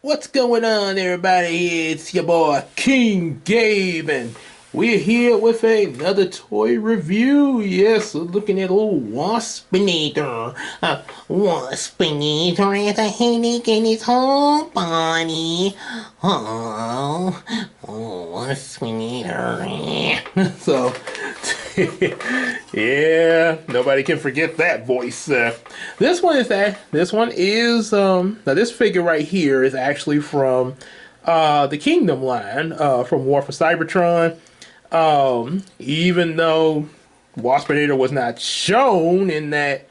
What's going on, everybody? It's your boy King Gabe, and we're here with another toy review. Yes, we're looking at a little Waspinator. Waspinator has a headache in his whole body. Waspinator. So, yeah, nobody can forget that voice. This one is now this figure right here is actually from the Kingdom line from War for Cybertron. Even though Waspinator was not shown in that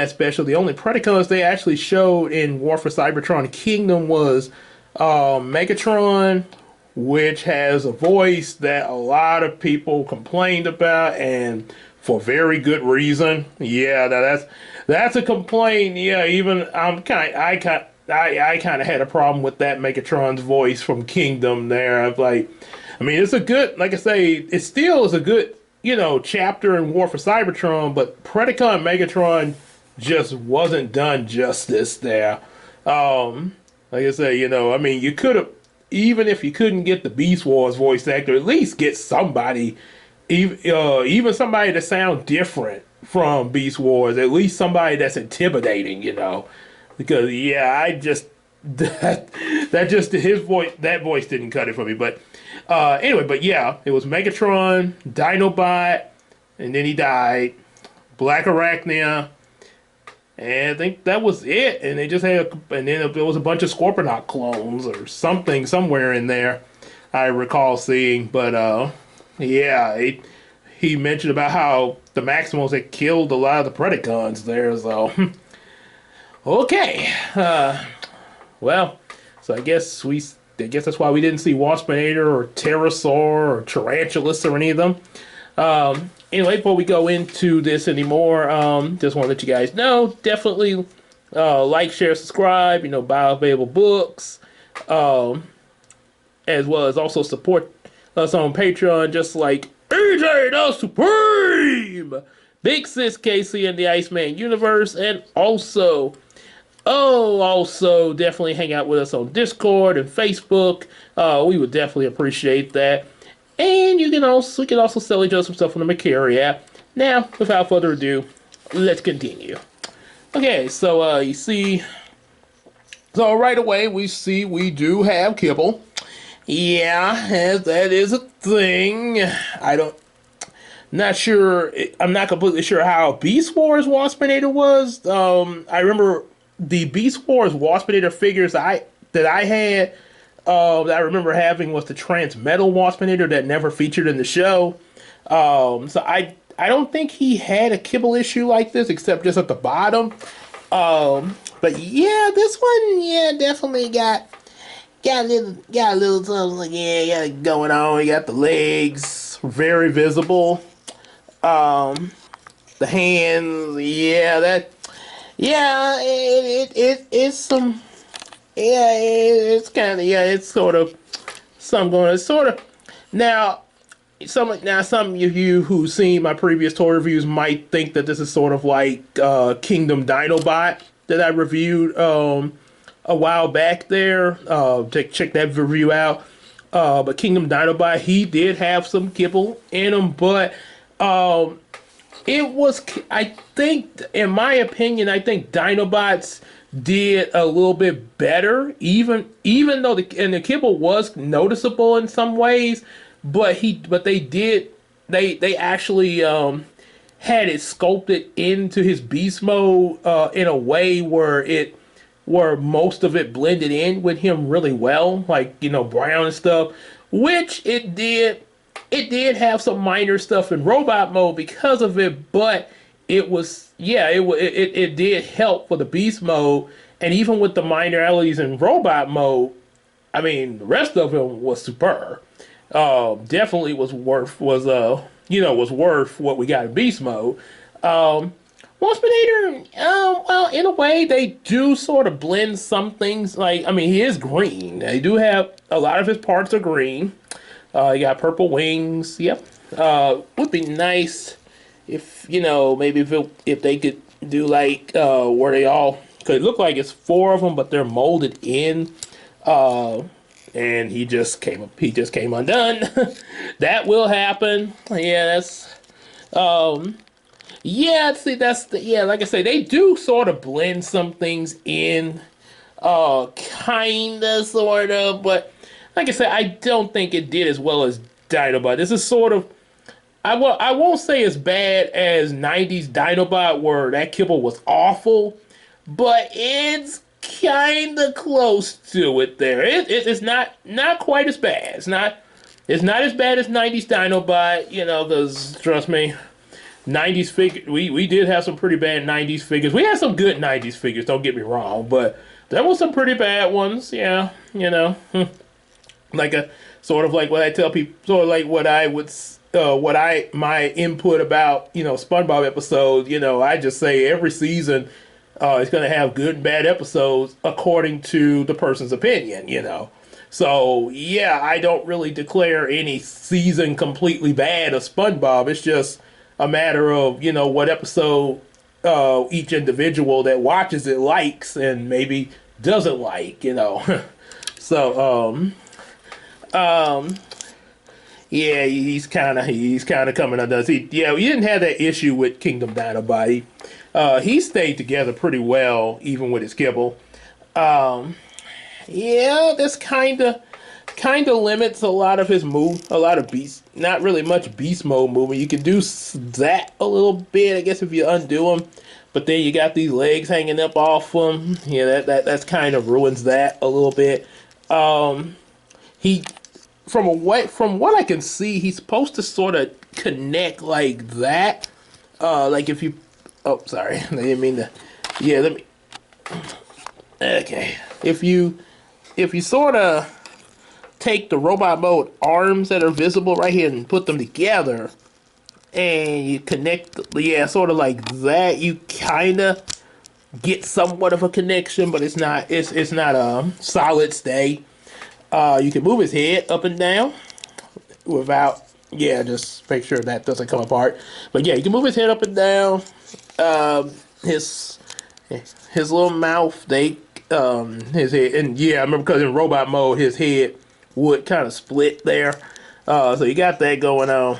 special, the only Predacons they actually showed in War for Cybertron Kingdom was Megatron, which has a voice that a lot of people complained about, and for very good reason. Yeah, that's a complaint. Yeah, even I kind of had a problem with that Megatron's voice from Kingdom. There, I mean, it's a good, like I say, it still is a good, chapter in War for Cybertron, but Predacon Megatron just wasn't done justice there. Like I say, I mean, you could have, even if you couldn't get the Beastwars voice actor, at least get somebody, even somebody that sounds different from Beast Wars, at least somebody that's intimidating, because yeah, I just that just his voice, that voice didn't cut it for me. But anyway, but yeah, it was Megatron, Dinobot, and then he died, Black Arachnia, and I think that was it. And they just had, and then there was a bunch of Scorponok clones or something somewhere in there, I recall seeing. But yeah, he mentioned about how the Maximals had killed a lot of the Predacons there. So okay, well, so I guess that's why we didn't see Waspinator or Pterosaur or Tarantulas or any of them. Anyway, before we go into this anymore, just want to let you guys know, definitely like, share, subscribe, buy available books, as well as also support us on Patreon, just like AJ the Supreme, Big Sis Casey and the Iceman Universe, and also definitely hang out with us on Discord and Facebook. We would definitely appreciate that. And we can also sell each other some stuff on the Macari app. Now, without further ado, let's continue. Okay, so you see, so right away we do have Kibble. Yeah, that is a thing. I'm not completely sure how Beast Wars Waspinator was. I remember the Beast Wars Waspinator figures that I had, that I remember having, was the Transmetal Waspinator that never featured in the show. So I don't think he had a Kibble issue like this, except just at the bottom. But yeah, this one, yeah, definitely got a little something like, yeah, going on. You got the legs, very visible. The hands, it's some, it's kind of, it's sort of some going, it's sort of, now some of you who've seen my previous toy reviews might think that this is sort of like Kingdom Dinobot that I reviewed a while back there. Check that review out. But Kingdom Dinobot, he did have some Kibble in him, but it was, I think, in my opinion, I think Dinobots did a little bit better, even though the Kibble was noticeable in some ways, but they actually had it sculpted into his beast mode in a way where most of it blended in with him really well, like brown and stuff, which it did. It did have some minor stuff in robot mode because of it, but it did help for the beast mode. And even with the minorities in robot mode, I mean, the rest of him was superb. Definitely was worth what we got in beast mode. Waspinator, well, in a way, they do sort of blend some things. Like, I mean, he is green. They do have a lot of his parts are green. You got purple wings. Yep. Would be nice if, maybe if they could do like where they all, could look like it's 4 of them, but they're molded in And he just came undone. That will happen. Yeah, that's yeah, see, that's the, yeah, like I say, they do sort of blend some things in, kinda, sort of, but like I said, I don't think it did as well as Dinobot. This is sort of, I won't say as bad as 90s Dinobot, where that kibble was awful, but it's kinda close to it there. It's not quite as bad. It's not as bad as 90s Dinobot, you know, because trust me, 90s figure, we did have some pretty bad 90s figures. We had some good 90s figures, don't get me wrong, but there were some pretty bad ones, yeah, you know. Like a sort of like what I tell people, sort of like what I would my input about, you know, SpongeBob episodes, you know, I just say every season is going to have good and bad episodes according to the person's opinion, you know. So, yeah, I don't really declare any season completely bad of SpongeBob. It's just a matter of, you know, what episode each individual that watches it likes and maybe doesn't like, you know. So, yeah, he's kind of coming undone. Yeah, we didn't have that issue with Kingdom Dynamite. He stayed together pretty well, even with his kibble. Yeah, this kind of limits a lot of his move, a lot of beast, not really much beast mode movement. You can do that a little bit, I guess, if you undo him, but then you got these legs hanging up off him. Yeah, that's kind of ruins that a little bit. He from what I can see, he's supposed to sort of connect like that. Like if you, oh, sorry, I didn't mean to. Yeah, let me. Okay, if you sort of take the robot mode arms that are visible right here and put them together, and you connect, yeah, sort of like that, you kind of get somewhat of a connection, but it's not a solid stay. You can move his head up and down without, yeah, just make sure that doesn't come apart. But yeah, you can move his head up and down. His little mouth, his head, and yeah, I remember because in robot mode, his head would kind of split there. So you got that going on.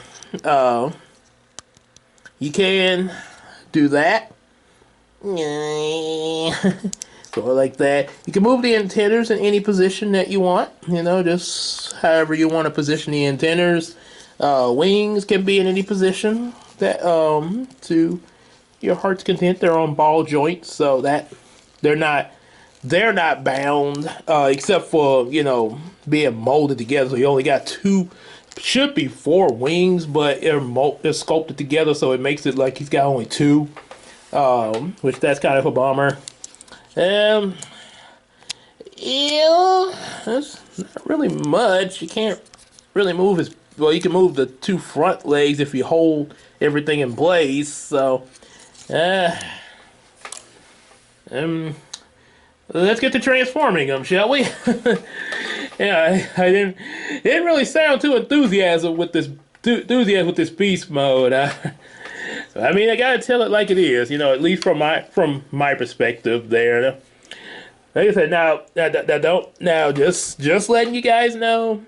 You can do that. Sort of like that. You can move the antennas in any position that you want. You know, just however you want to position the antennas. Wings can be in any position that to your heart's content. They're on ball joints, so that they're not bound, except for, you know, being molded together. So you only got should be 4 wings, but they're sculpted together, so it makes it like he's got only 2, which that's kind of a bummer. Yeah, that's not really much. You can't really move his. Well, you can move the 2 front legs if you hold everything in place. So, let's get to transforming them, shall we? Yeah, I didn't really sound too enthusiastic with this beast mode. I mean, I gotta tell it like it is, you know, at least from my perspective there. Like I said, just letting you guys know,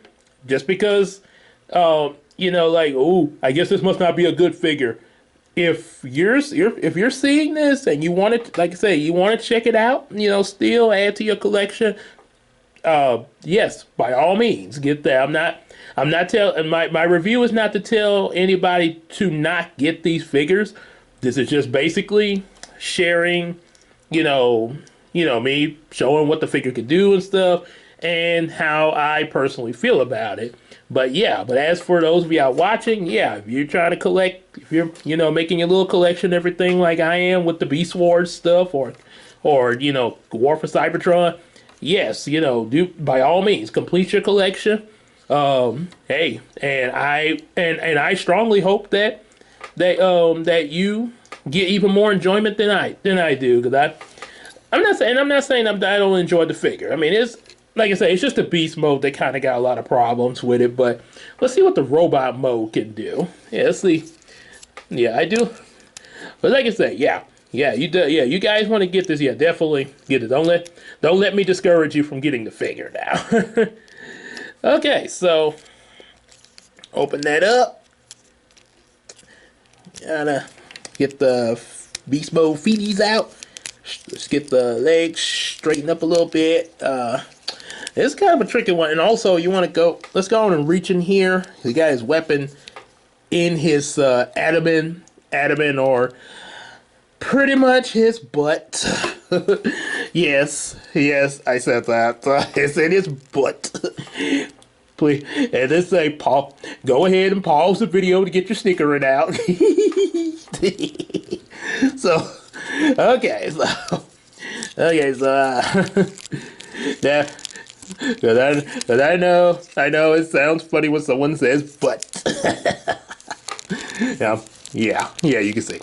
just because, you know, like, ooh, I guess this must not be a good figure. If you're seeing this and you want to, like I say, you want to check it out, you know, still add to your collection, yes, by all means, get that. I'm not telling, my review is not to tell anybody to not get these figures. This is just basically sharing, you know, me showing what the figure could do and stuff, and how I personally feel about it. But yeah, as for those of y'all watching, yeah, if you're trying to collect, if you're, you know, making a little collection, everything like I am with the Beastwars stuff, or you know, War for Cybertron, yes, you know, do by all means complete your collection. Hey, and I strongly hope that you get even more enjoyment than I do, because I'm not saying I don't enjoy the figure. I mean, it's like I say, it's just a beast mode. They kind of got a lot of problems with it, but let's see what the robot mode can do. Yeah, let's see. Yeah, I do. But like I say, yeah, Yeah, you do. Yeah, you guys want to get this? Yeah, definitely get it. Don't let me discourage you from getting the figure now. Okay, so open that up. Gotta get the beast mode feeties out. Let's get the legs straightened up a little bit. It's kind of a tricky one, and also you want to go. Let's go on and reach in here. He got his weapon in his abdomen, or pretty much his butt. Yes, I said that. It's in his butt. Please, and this say, Paul, go ahead and pause the video to get your snickering out. So, okay, that. But I know it sounds funny when someone says but. Yeah, you can see.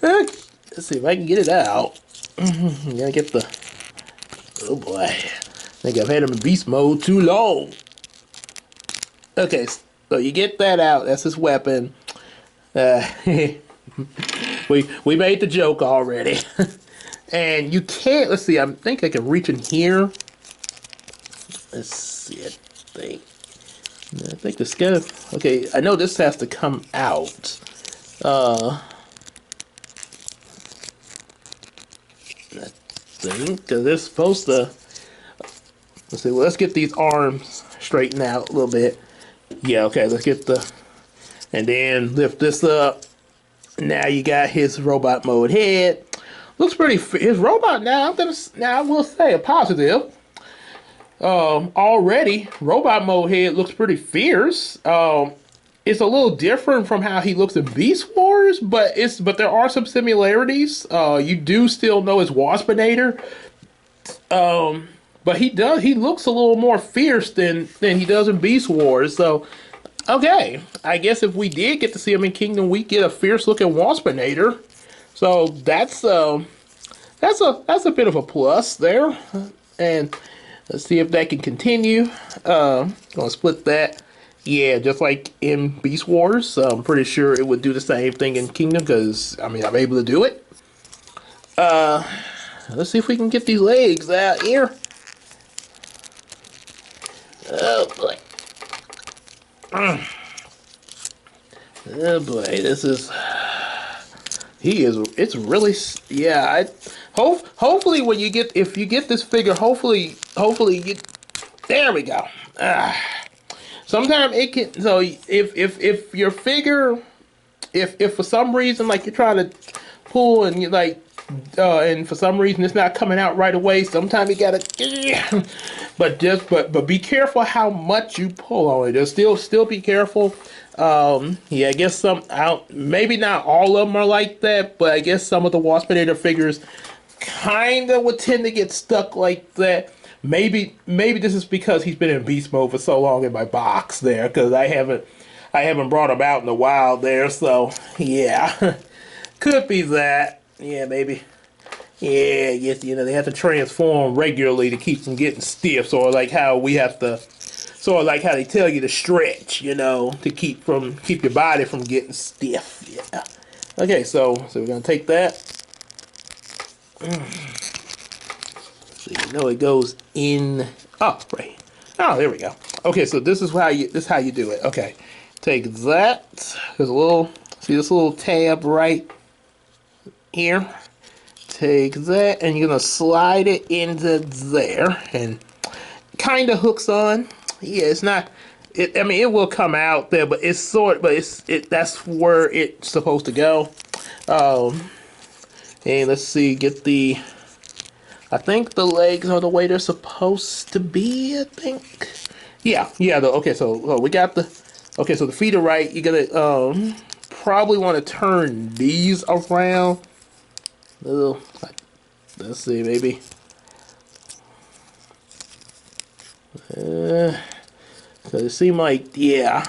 Let's see if I can get it out. Gotta get the, oh boy. I think I've had him in beast mode too long. Okay, so you get that out. That's his weapon. We made the joke already. And you can't, let's see, I think I can reach in here. Let's see, I think this guy, okay, I know this has to come out. I think, because they're supposed to, let's see, well, let's get these arms straightened out a little bit. Yeah, okay, let's get the, and then lift this up. Now you got his robot mode head. Looks pretty, his robot now, I will say a positive. Already, robot mode head looks pretty fierce. It's a little different from how he looks in Beastwars, but there are some similarities. You do still know it's Waspinator. But he looks a little more fierce than he does in Beastwars. So, okay, I guess if we did get to see him in Kingdom, we get a fierce looking Waspinator. So that's a bit of a plus there. And let's see if that can continue. Gonna split that. Yeah, just like in Beastwars. So I'm pretty sure it would do the same thing in Kingdom because, I mean, I'm able to do it. Let's see if we can get these legs out here. Oh, boy. Oh, boy. This is... It's really... Yeah, hopefully when you get... If you get this figure, hopefully you... There we go. Sometimes it can, so if your figure, if for some reason like you're trying to pull and you like, and for some reason it's not coming out right away, sometimes you gotta, but be careful how much you pull on it. Just still be careful. Yeah, I guess maybe not all of them are like that, but I guess some of the Waspinator figures kind of would tend to get stuck like that. Maybe this is because he's been in beast mode for so long in my box there, because I haven't brought him out in a while there. So yeah, could be that. Yeah, maybe. Yeah, yes, they have to transform regularly to keep from getting stiff. So like how we have to, sort of like how they tell you to stretch, to keep your body from getting stiff. Yeah. Okay, so we're gonna take that. So it goes in. Oh, right. Oh, there we go. Okay, so this is how you do it. Okay, take that. There's see this little tab right here. Take that, and you're gonna slide it into there, and kind of hooks on. Yeah, it's not. I mean, it will come out there, but it's that's where it's supposed to go. And let's see, get the. I think the legs are the way they're supposed to be, I think. Yeah. Okay, so we got the... Okay, so the feet are right. You're gonna probably want to turn these around. Let's see, maybe. So it seemed like, yeah.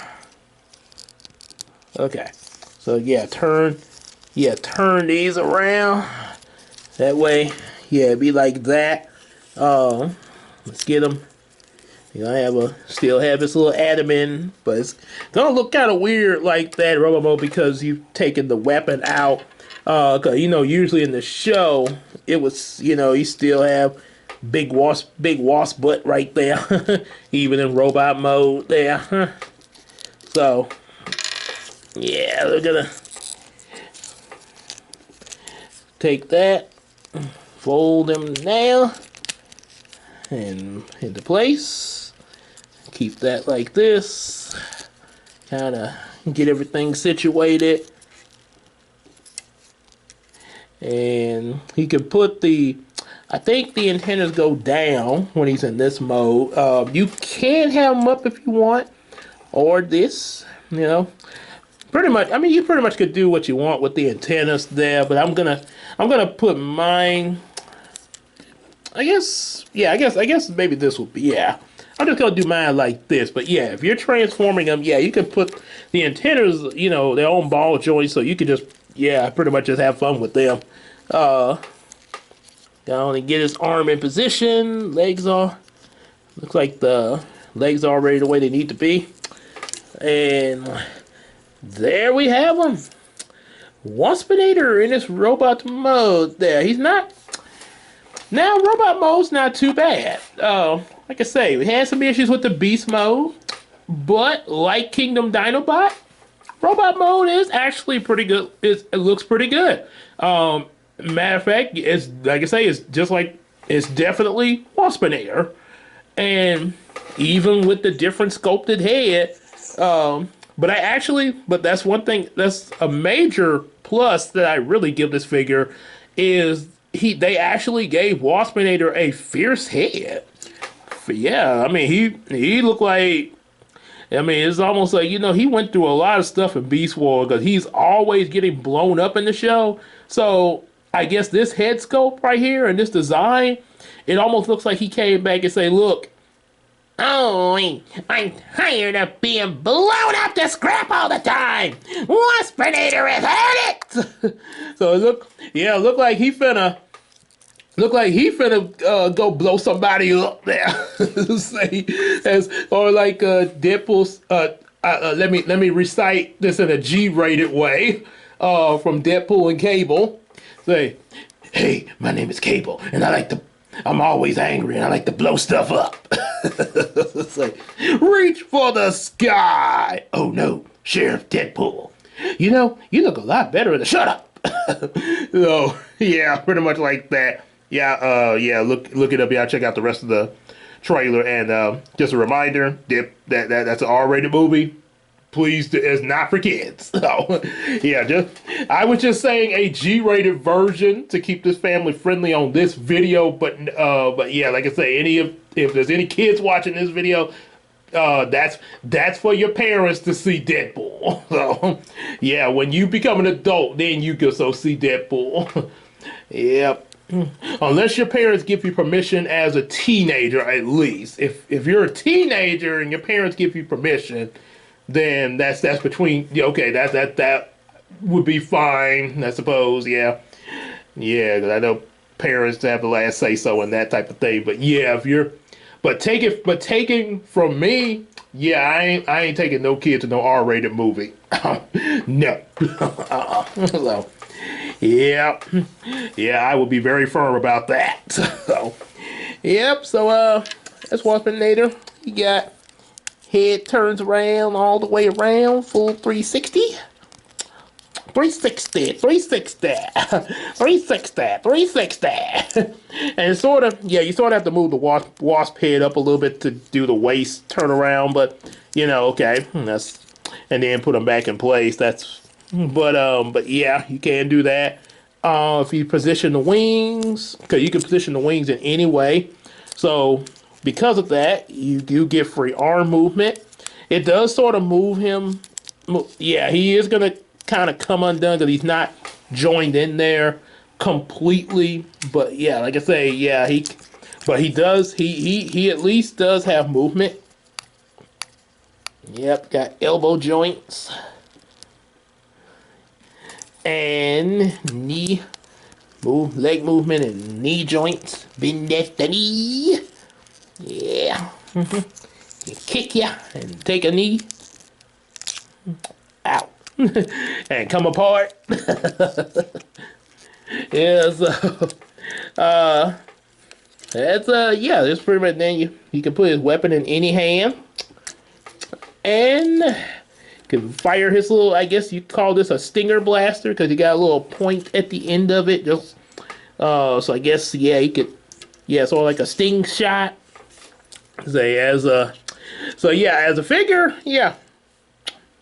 Okay. So yeah, turn these around. That way... Yeah, it'd be like that. Let's get him. Still have this little adamant, but it's gonna look kind of weird like that, Robo, because you've taken the weapon out. Cause you know, usually in the show, it was, you know, you still have big wasp butt right there, even in robot mode there. So, yeah, we're gonna take that, fold them now, and into place. Keep that like this. Kind of get everything situated. And he can put the, I think the antennas go down when he's in this mode. You can have them up if you want, or this, you know. Pretty much, I mean, you pretty much could do what you want with the antennas there, but I'm gonna put mine, I guess, yeah, I guess maybe this will be, yeah. I'm just gonna do mine like this, but yeah, if you're transforming them, yeah, you can put the antennas, you know, their own ball joints, so you could just, yeah, pretty much just have fun with them. Down and get his arm in position. Legs are, looks like the legs are already the way they need to be. And there we have him. Waspinator in his robot mode there. He's not, now robot mode's not too bad. Like I say, we had some issues with the beast mode, but like Kingdom Dinobot, robot mode is actually pretty good. It looks pretty good. Matter of fact, it's like I say, it's just like, it's definitely Waspinator, and even with the different sculpted head. But that's one thing. That's a major plus that I really give this figure is they actually gave Waspinator a fierce head. Yeah, I mean he looked like. I mean, it's almost like, you know, he went through a lot of stuff in Beastwars because he's always getting blown up in the show. So I guess this head sculpt right here and this design, it almost looks like he came back and say, look, oh, I'm tired of being blown up to scrap all the time. Waspinator has had it. So it look like he finna. Go blow somebody up there. Say, or like Deadpool's. Let me recite this in a G-rated way. From Deadpool and Cable. Say, hey, my name is Cable, and I'm always angry, and I like to blow stuff up. Say, reach for the sky. Oh no, Sheriff Deadpool. You know, you look a lot better than. Shut up. So yeah, pretty much like that. Yeah, look it up. Yeah, check out the rest of the trailer. And just a reminder, that's an R-rated movie. Please, it's not for kids. So, yeah, I was just saying a G-rated version to keep this family friendly on this video. But yeah, like I say, if there's any kids watching this video, that's for your parents to see Deadpool. So, yeah, when you become an adult, then you can so see Deadpool. Yep. Unless your parents give you permission as a teenager, at least. If you're a teenager and your parents give you permission, then that's between, okay, that would be fine, I suppose. Yeah, because I know parents have the last say so and that type of thing. But yeah, taking from me, yeah, I ain't taking no kid to no R-rated movie. No. So. Yeah, I will be very firm about that. So, yep. So, that's Waspinator. You got head turns around all the way around, full 360. 360. And sort of, yeah, you sort of have to move the wasp head up a little bit to do the waist turnaround, but okay, and then put them back in place. But yeah, you can do that. If you position the wings, because you can position the wings in any way. So because of that, you do get free arm movement. It does sort of move him. Yeah, he is going to kind of come undone because he's not joined in there completely. But yeah, like I say, yeah, he at least does have movement. Yep, got elbow joints. And leg movement and knee joints. Bend that the knee. Yeah. You kick ya and take a knee. Out. And come apart. Yeah, so that's yeah, that's pretty much. Then you can put his weapon in any hand and can fire his little. I guess you call this a stinger blaster because you got a little point at the end of it. Just so I guess yeah, you could yeah, sort of like a sting shot. Say as a so yeah, as a figure, yeah,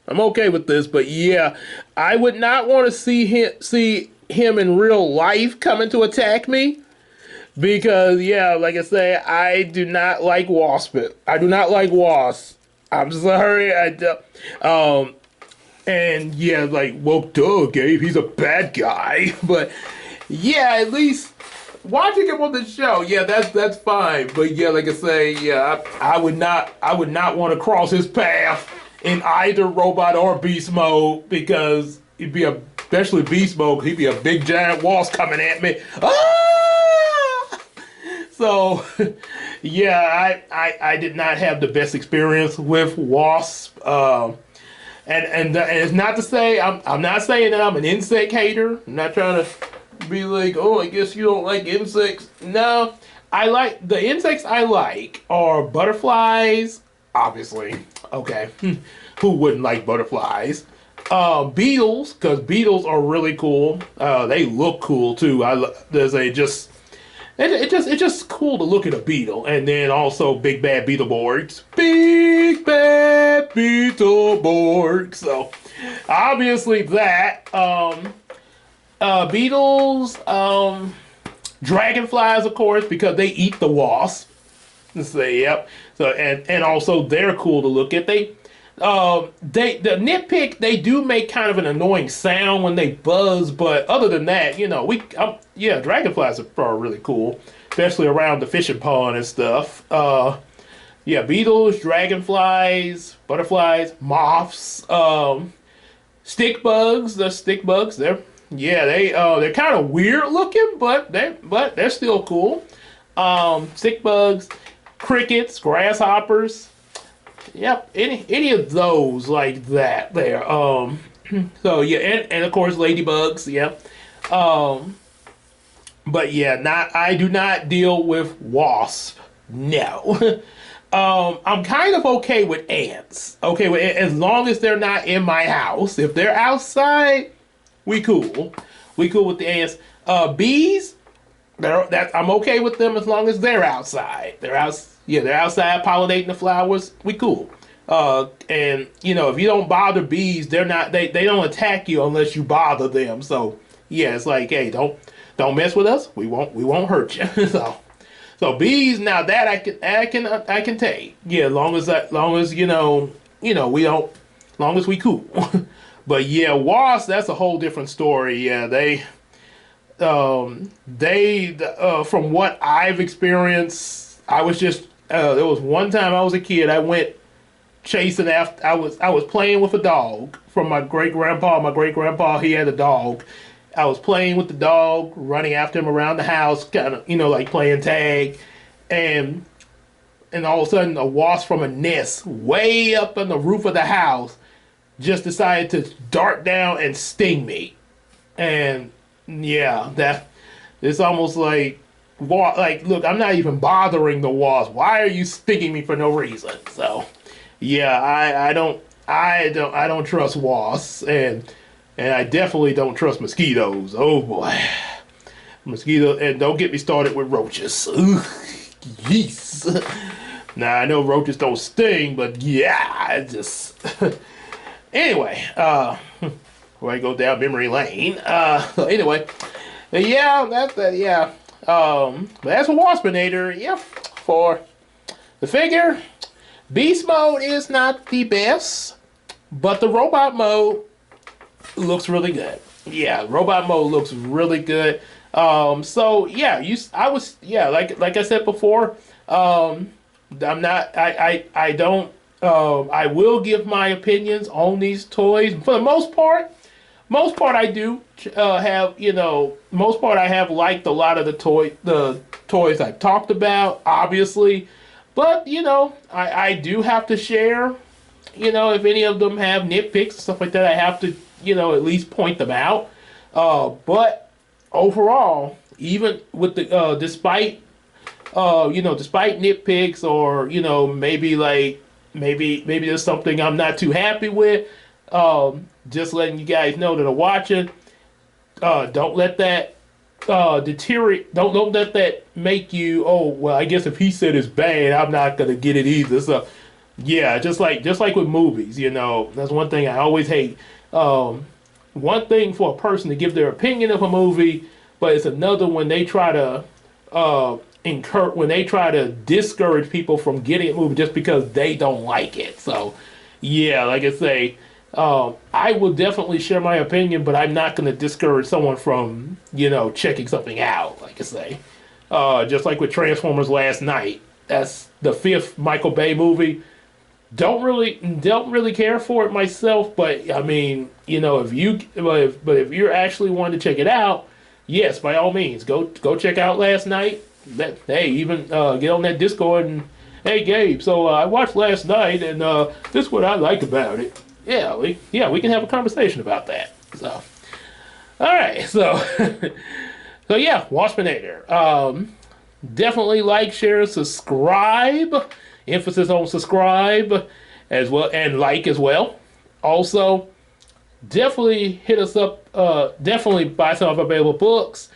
I'm okay with this, but yeah, I would not want to see him in real life coming to attack me because yeah, like I say, I do not like Wasp. I do not like Wasp. I'm sorry, I do. And yeah, like well, duh, Gabe, he's a bad guy, but yeah, at least watching him on the show, yeah, that's fine. But yeah, like I say, yeah, I would not want to cross his path in either robot or beast mode because he'd be especially beast mode, he'd be a big giant wasp coming at me. Ah! So yeah, I did not have the best experience with Wasp. And it's not to say I'm not saying that I'm an insect hater. I'm not trying to be like, oh, I guess you don't like insects. No, I like the insects. I like are butterflies, obviously. Okay, who wouldn't like butterflies? Beetles, because beetles are really cool. They look cool too. There's a just. It's just cool to look at a beetle, and then also big bad Beetleborgs, big bad Beetleborgs. So obviously that beetles, dragonflies, of course, because they eat the wasp. So yep. So and also they're cool to look at. The nitpick, they do make kind of an annoying sound when they buzz, but other than that, you know, yeah, dragonflies are really cool, especially around the fishing pond and stuff. Yeah, beetles, dragonflies, butterflies, moths, stick bugs. The stick bugs, they're kind of weird looking, but they're still cool. Stick bugs, crickets, grasshoppers. Yep, any of those like that there. So yeah, and of course ladybugs, yep. But yeah, I do not deal with wasp. No. I'm kind of okay with ants. Okay, as long as they're not in my house. If they're outside, we cool. We cool with the ants. Bees, I'm okay with them as long as they're outside. They're outside pollinating the flowers. We cool. And you know, if you don't bother bees, they don't attack you unless you bother them. So yeah, it's like, hey, don't mess with us. We won't hurt you. So bees, now that I can take. Yeah, long as you know we don't, long as we cool. But yeah, wasps, that's a whole different story. Yeah, from what I've experienced, I was just there was one time I was a kid. I went chasing after. I was playing with a dog from my great grandpa. My great grandpa, he had a dog. I was playing with the dog, running after him around the house, kind of like playing tag, and all of a sudden a wasp from a nest way up on the roof of the house just decided to dart down and sting me, and yeah, it's almost like. Look, I'm not even bothering the wasp. Why are you stinging me for no reason? So, yeah, I don't trust wasps, and I definitely don't trust mosquitoes. Oh boy, mosquitoes, and don't get me started with roaches. Ugh, yes. Now I know roaches don't sting, but yeah, I just anyway. Before I go down memory lane. So anyway, yeah, that's that. Yeah. But as for Waspinator, yeah, for the figure, Beast mode is not the best, but the robot mode looks really good. Yeah, robot mode looks really good. So yeah, like I said before, I'm not, I don't, I will give my opinions on these toys for the most part. Most part I do have, most part I have liked a lot of the toys I've talked about, obviously. But, I do have to share, if any of them have nitpicks and stuff like that, I have to, at least point them out. But overall, even with the despite nitpicks, or maybe maybe there's something I'm not too happy with, just letting you guys know that are watching, don't let that deteriorate. Don't let that make you, oh well, I guess if he said it's bad, I'm not gonna get it either. So yeah, just like with movies, that's one thing I always hate. One thing for a person to give their opinion of a movie, but it's another when they try to when they try to discourage people from getting a movie just because they don't like it. So yeah, like I say, I will definitely share my opinion, but I'm not going to discourage someone from checking something out. Like I say, just like with Transformers last night, that's the 5th Michael Bay movie. Don't really care for it myself, but I mean, if you're actually wanting to check it out, yes, by all means, go check out last night. Hey, even get on that Discord and, hey Gabe, so I watched last night, and this is what I like about it. Yeah, we can have a conversation about that. So, all right, so so yeah, Waspinator. Definitely like, share, subscribe. Emphasis on subscribe as well, and like as well. Also, definitely hit us up. Definitely buy some of our available books.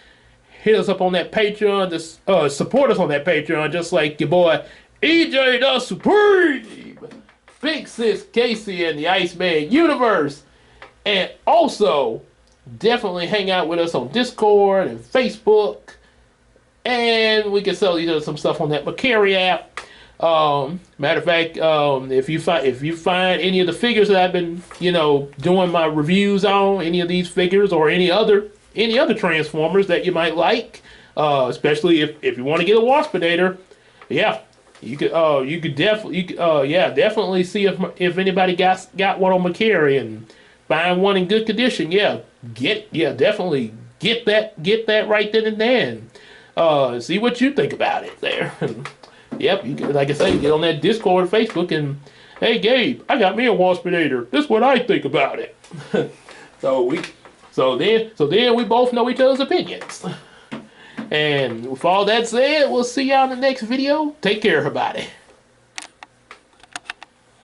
Hit us up on that Patreon. Just support us on that Patreon, just like your boy EJ the Supreme, Big Sis Casey, and the Iceman Universe. And also, definitely hang out with us on Discord and Facebook. And we can sell each other some stuff on that Macari app. Matter of fact, if you find any of the figures that I've been doing my reviews on, any of these figures or any other Transformers that you might like, especially if you want to get a Waspinator, yeah, you could definitely see if anybody got one on Macari and find one in good condition. Yeah, definitely get that right then and there, and see what you think about it there. Yep, you can, like I say, get on that Discord, Facebook, and hey, Gabe, I got me a Waspinator. This is what I think about it. So then we both know each other's opinions. And with all that said, we'll see y'all in the next video. Take care, everybody.